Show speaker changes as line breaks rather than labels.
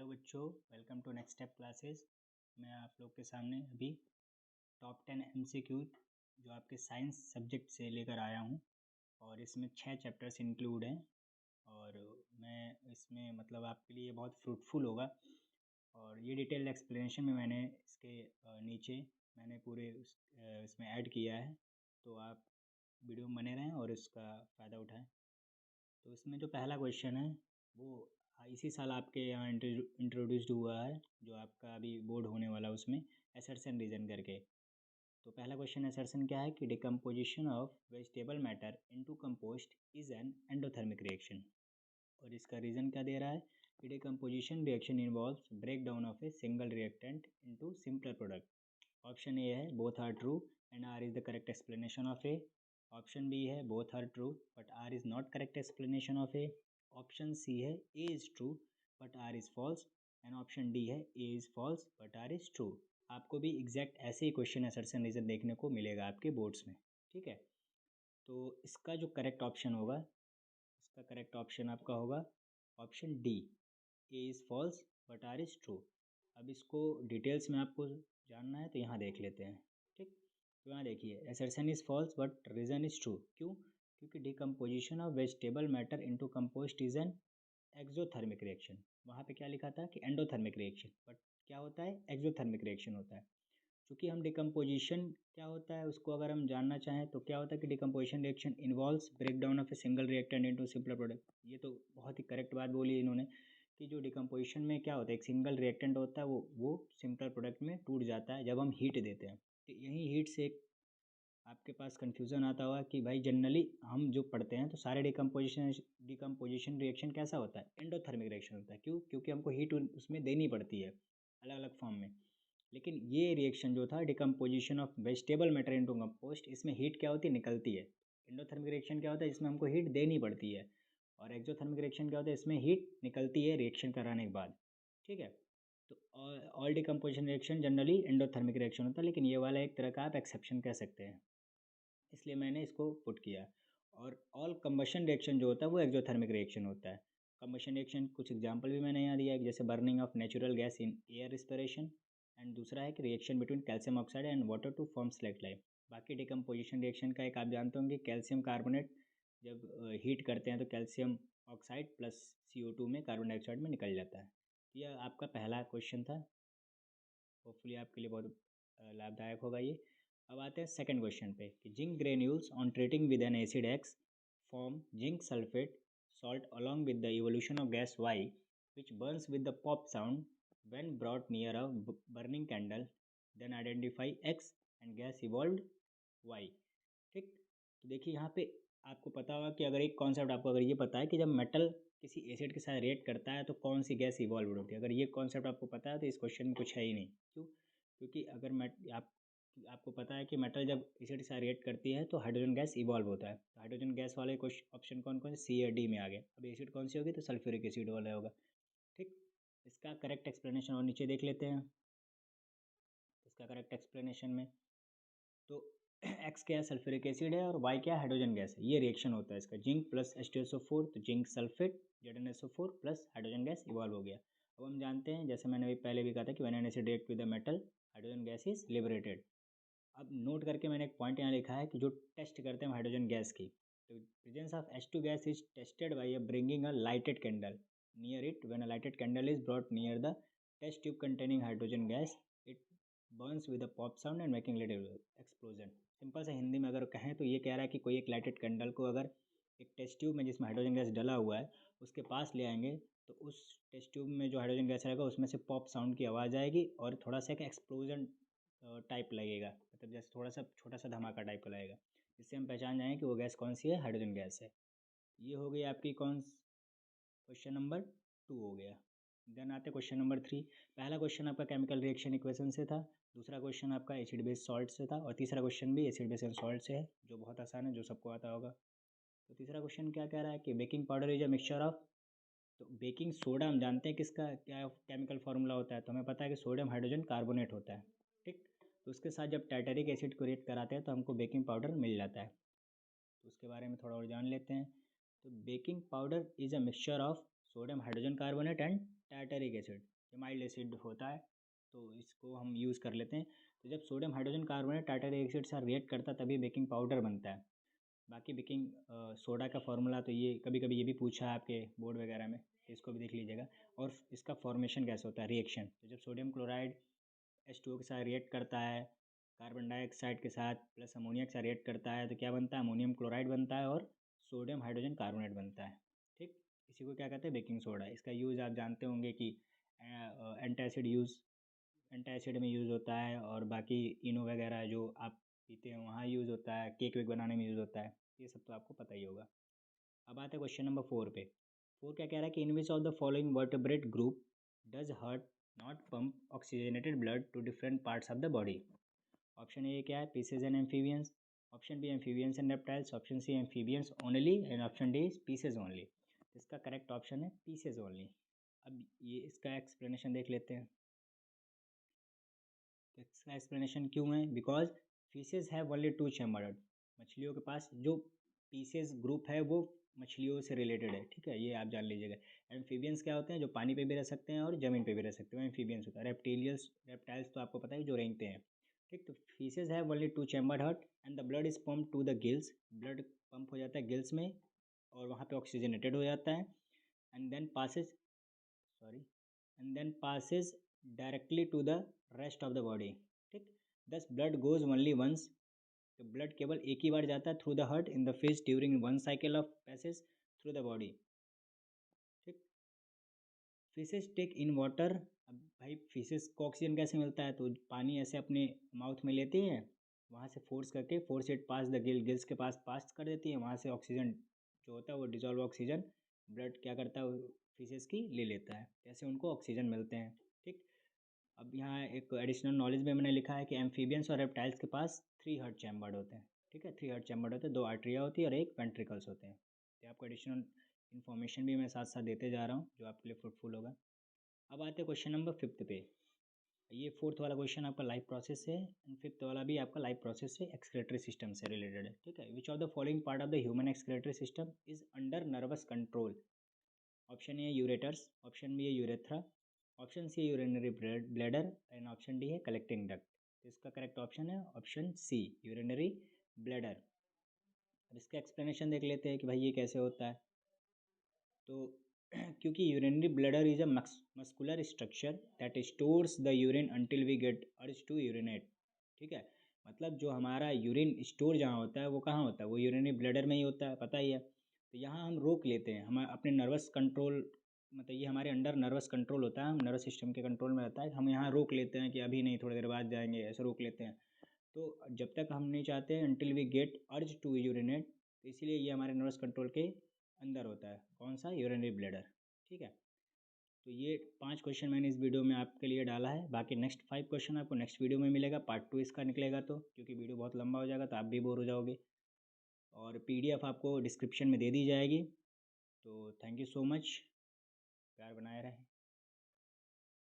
बच्चों, welcome to next step classes. मैं आप लोग के सामने अभी टॉप 10 एमसीक्यू जो आपके साइंस सब्जेक्ट से लेकर आया हूँ और इसमें 6 चैप्टर्स इंक्लूड हैं और मैं इसमें मतलब आपके लिए बहुत फ्रूटफुल होगा। और ये डिटेल एक्सप्लेनेशन में मैंने इसके नीचे मैंने पूरे इसमें ऐड किया है, तो आप वीडियो में बने रहें और इसका फ़ायदा उठाएं। तो इसमें जो पहला क्वेश्चन है वो इसी साल आपके यहाँ इंट्रोड्यूस्ड हुआ है, जो आपका अभी बोर्ड होने वाला है उसमें असर्शन रीजन करके। तो पहला क्वेश्चन असर्शन क्या है कि decomposition of vegetable matter into compost is an endothermic reaction. और इसका रीज़न क्या दे रहा है कि decomposition reaction involves break down of a single reactant into simpler product. Option A है both are true and R is the correct explanation of A. Option B है both are true but R is not correct explanation of A. Option C है A is true but R is false and option D है A is false but R is true. आपको भी exact ऐसे ही question assertion reason देखने को मिलेगा आपके boards में, ठीक है। तो इसका जो करेक्ट ऑप्शन होगा, इसका करेक्ट ऑप्शन आपका होगा option D, A is false but R is true. अब इसको डिटेल्स में आपको जानना है तो यहाँ देख लेते हैं, ठीक। तो यहाँ देखिए, assertion is false but reason is true. क्यों? क्योंकि decomposition of vegetable matter into compost is an exothermic reaction. वहाँ पे क्या लिखा था कि एंडोथर्मिक रिएक्शन, बट क्या होता है, एक्सोथर्मिक रिएक्शन होता है। क्योंकि हम डिकम्पोजिशन क्या होता है उसको अगर हम जानना चाहें तो क्या होता है कि decomposition reaction involves break down of a single reactant into simpler product. ये तो बहुत ही करेक्ट बात बोली इन्होंने कि जो डिकम्पोजिशन में क्या होता है, एक सिंगल रिएक्टेंट होता है वो सिंपलर प्रोडक्ट में टूट जाता है जब हम हीट देते हैं। तो यही हीट से एक आपके पास कन्फ्यूज़न आता होगा कि भाई जनरली हम जो पढ़ते हैं तो सारे डिकम्पोजिशन रिएक्शन कैसा होता है, एंडोथर्मिक रिएक्शन होता है। क्यों? क्योंकि हमको हीट उसमें देनी पड़ती है अलग अलग फॉर्म में। लेकिन ये रिएक्शन जो था decomposition of vegetable matter into compost, इसमें हीट क्या होती है, निकलती है। एंडोथर्मिक रिएक्शन क्या होता है, इसमें हमको हीट देनी पड़ती है। और एक्सोथर्मिक रिएक्शन क्या होता है, इसमें हीट निकलती है रिएक्शन कराने के बाद, ठीक है। तो all decomposition reaction generally endothermic reaction होता है, लेकिन ये वाला एक तरह का आप एक्सेप्शन कह सकते हैं, इसलिए मैंने इसको पुट किया। और ऑल कंबशन रिएक्शन जो होता है वो एक्सोथर्मिक रिएक्शन होता है। कंबशन रिएक्शन कुछ एग्जांपल भी मैंने यहाँ दिया है, जैसे burning of natural gas in air respiration, and दूसरा है कि reaction between calcium oxide and water to form slate lime. बाकी डिकम्पोजिशन रिएक्शन का एक आप जानते होंगे, कैल्शियम कार्बोनेट जब हीट करते हैं तो कैल्शियम ऑक्साइड प्लस CO2 में कार्बन डाइऑक्साइड में निकल जाता है। यह आपका पहला क्वेश्चन था, होपफुली आपके लिए बहुत लाभदायक होगा ये। अब आते हैं सेकंड क्वेश्चन पे कि zinc granules on treating with an acid X form zinc sulphate salt along with the evolution of gas Y which burns with the pop sound when brought near a burning candle, then identify X and gas evolved Y, ठीक। तो देखिए यहाँ पे आपको पता होगा कि अगर एक कॉन्सेप्ट आपको अगर ये पता है कि जब मेटल किसी एसिड के साथ रिएक्ट करता है तो कौन सी गैस इवॉल्व होती है, अगर ये कॉन्सेप्ट आपको पता है तो इस क्वेश्चन में कुछ है ही नहीं। क्यों? क्योंकि अगर आपको पता है कि मेटल जब एसिड के साथ रिएक्ट करती है तो हाइड्रोजन गैस इवॉल्व होता है। तो हाइड्रोजन गैस वाले क्वेश्चन ऑप्शन कौन कौन से, सी या डी में आ गए। अब एसिड कौन सी होगी तो सल्फ्यूरिक एसिड वाला होगा, ठीक। इसका करेक्ट एक्सप्लेनेशन और नीचे देख लेते हैं। इसका करेक्ट एक्सप्लेनेशन में तो एक्स क्या है, सल्फ्यूरिक एसिड है, और वाई क्या है, हाइड्रोजन गैस है। ये रिएक्शन होता है इसका, जिंक प्लस H2SO4, तो zinc sulphate ZnSO4 plus hydrogen gas evolve हो गया। अब हम जानते हैं, जैसे मैंने अभी पहले भी कहा था कि when an acid react with the metal hydrogen gas is liberated. अब नोट करके मैंने एक पॉइंट यहाँ लिखा है कि जो टेस्ट करते हैं हाइड्रोजन गैस की, तो presence of H2 gas is tested by a bringing a lighted candle near it. When a lighted candle is brought near the test tube containing hydrogen gas, it burns with a pop sound and making little explosion. Simple से हिंदी में अगर कहें तो ये कह रहा है कि कोई एक लाइटेड कैंडल को अगर एक टेस्ट ट्यूब में जिसमें हाइड्रोजन गैस डला हुआ है उसके पास ले आएंगे तो उस टेस्ट ट्यूब में जो हाइड्रोजन गैस रहेगा उसमें से पॉप साउंड की आवाज़ आएगी और थोड़ा सा एक एक्सप्लोजन टाइप लगेगा, मतलब जैसे थोड़ा सा छोटा सा धमाका टाइप का लगेगा, जिससे हम पहचान जाएंगे कि वो गैस कौन सी है, हाइड्रोजन गैस है। ये हो गई आपकी क्वेश्चन नंबर 2 हो गया। देन आते क्वेश्चन नंबर 3। पहला क्वेश्चन आपका केमिकल रिएक्शन इक्वेशन से था, दूसरा क्वेश्चन आपका एसिड बेस सॉल्ट से था, और तीसरा क्वेश्चन भी एसिड बेस एंड सॉल्ट से है, जो बहुत आसान है, जो सबको आता होगा। तो तीसरा क्वेश्चन क्या कह रहा है कि baking powder is a mixture of, तो बेकिंग सोडा हम जानते हैं किसका क्या केमिकल फार्मूला होता है, तो हमें पता है कि सोडियम हाइड्रोजन कार्बोनेट होता है, ठीक। तो उसके साथ जब टाइटेरिक एसिड को रिएक्ट कराते हैं तो हमको बेकिंग पाउडर मिल जाता है। तो उसके बारे में थोड़ा और जान लेते हैं। तो baking powder is a mixture of sodium hydrogen carbonate and tartaric acid. ये माइल्ड एसिड होता है, तो इसको हम यूज़ कर लेते हैं। तो जब सोडियम हाइड्रोजन कार्बोनेट टारटेरिक एसिड से रिएक्ट करता है तभी बेकिंग पाउडर बनता है। बाकी बेकिंग सोडा का फार्मूला तो ये कभी कभी ये भी पूछा है आपके बोर्ड वगैरह में, तो इसको भी देख लीजिएगा। और इसका फॉर्मेशन कैसे होता है, रिएक्शन। तो जब सोडियम क्लोराइड H2O के साथ रिएक्ट करता है कार्बन डाइऑक्साइड के साथ प्लस अमोनिया के साथ रिएक्ट करता है तो क्या बनता है, अमोनियम क्लोराइड बनता है और सोडियम हाइड्रोजन कार्बोनेट बनता है। ठीक, इसी को क्या कहते हैं, बेकिंग सोडा। इसका यूज़ आप जानते होंगे कि एंटासिड में यूज़ होता है, और बाकी इनो वगैरह जो आप पीते हैं वहाँ यूज़ होता है, केक वेक बनाने में यूज़ होता है, ये सब तो आपको पता ही होगा। अब आते हैं क्वेश्चन नंबर 4 पे। 4 क्या कह रहा है कि in which of the following vertebrate group does heart not pump oxygenated blood to different parts of the body. Option A क्या है, pisces and amphibians, option B amphibians and reptiles, option C amphibians only and option D pisces only. इसका correct option है pisces only. अब ये इसका explanation देख लेते हैं। तो इसका एक्सप्लेनेशन क्यों है, because fishes have only 2 chamber. मछलियों के पास जो पीसेज ग्रुप है वो मछलियों से रिलेटेड है, ठीक है, ये आप जान लीजिएगा। एम्फीबियंस क्या होते हैं, जो पानी पे भी रह सकते हैं और ज़मीन पे भी रह सकते हैं, एम्फीबियंस होता है। रेप्टाइल्स तो आपको पता है जो रेंगते हैं। ठीक, तो fishes have only 2 chamber heart and the blood is pump to the gills. Blood pump हो जाता है गिल्स में और वहाँ पे ऑक्सीजनेटेड हो जाता है and then passes directly to the rest of the body. ठीक, thus blood goes only once. तो ब्लड केवल एक ही बार जाता है through the heart in the fish during one cycle of passage through the body. ठीक, फिशेज टेक इन वाटर। अब भाई फिशेज को ऑक्सीजन कैसे मिलता है, तो पानी ऐसे अपने माउथ में लेती हैं, वहाँ से फोर्स करके force it pass the gills के पास कर देती है, वहाँ से ऑक्सीजन जो होता है वो डिजॉल्व ऑक्सीजन ब्लड क्या करता है फिशेज की ले लेता है, जैसे उनको ऑक्सीजन मिलते हैं। ठीक, अब यहाँ एक एडिशनल नॉलेज में मैंने लिखा है कि एम्फीबियंस और रेप्टाइल्स के पास 3 हार्ट चैम्बर होते हैं। ठीक है, 3 हार्ट चैम्बर होते हैं, 2 आर्टरिया होती है और एक वेंट्रिकल्स होते हैं। तो आपको एडिशनल इन्फॉर्मेशन भी मैं साथ साथ देते जा रहा हूँ जो आपके लिए फ्रूटफुल होगा। अब आते हैं क्वेश्चन नंबर 5 पे। ये 4th वाला क्वेश्चन आपका लाइफ प्रोसेस से एंड 5th वाला भी आपका लाइफ प्रोसेस से एक्सक्रेटरी सिस्टम से रिलेटेड है। ठीक है, विच of the following part of the human excretory system is under nervous control. Option A है यूरेटर्स, ऑप्शन बी है यूरेथ्रा, ऑप्शन सी है urinary bladder and option D है collecting duct. तो इसका करेक्ट ऑप्शन है ऑप्शन सी यूरिनरी ब्लैडर। अब इसका explanation देख लेते हैं कि भाई ये कैसे होता है। तो क्योंकि urinary bladder is a muscular structure that stores the urine until we get urge to urinate. ठीक है, मतलब जो हमारा यूरिन स्टोर जहाँ होता है वो कहाँ होता है, वो यूरिनरी ब्लैडर में ही होता है, पता ही है। तो यहाँ हम रोक लेते हैं, हम अपने नर्वस कंट्रोल, मतलब ये हमारे अंडर नर्वस कंट्रोल होता है, हम नर्वस सिस्टम के कंट्रोल में रहता है, हम यहाँ रोक लेते हैं कि अभी नहीं थोड़ी देर बाद जाएंगे, ऐसे रोक लेते हैं। तो जब तक हम नहीं चाहते until we get urge to urinate, तो इसीलिए ये हमारे नर्वस कंट्रोल के अंदर होता है, कौन सा, यूरिनरी ब्लैडर। ठीक है, तो ये 5 क्वेश्चन मैंने इस वीडियो में आपके लिए डाला है। बाकी नेक्स्ट 5 क्वेश्चन आपको नेक्स्ट वीडियो में मिलेगा, पार्ट 2 इसका निकलेगा, तो क्योंकि वीडियो बहुत लंबा हो जाएगा तो आप भी बोर हो जाओगे। और PDF आपको डिस्क्रिप्शन में दे दी जाएगी। तो थैंक यू सो मच, प्यार बनाए रहें।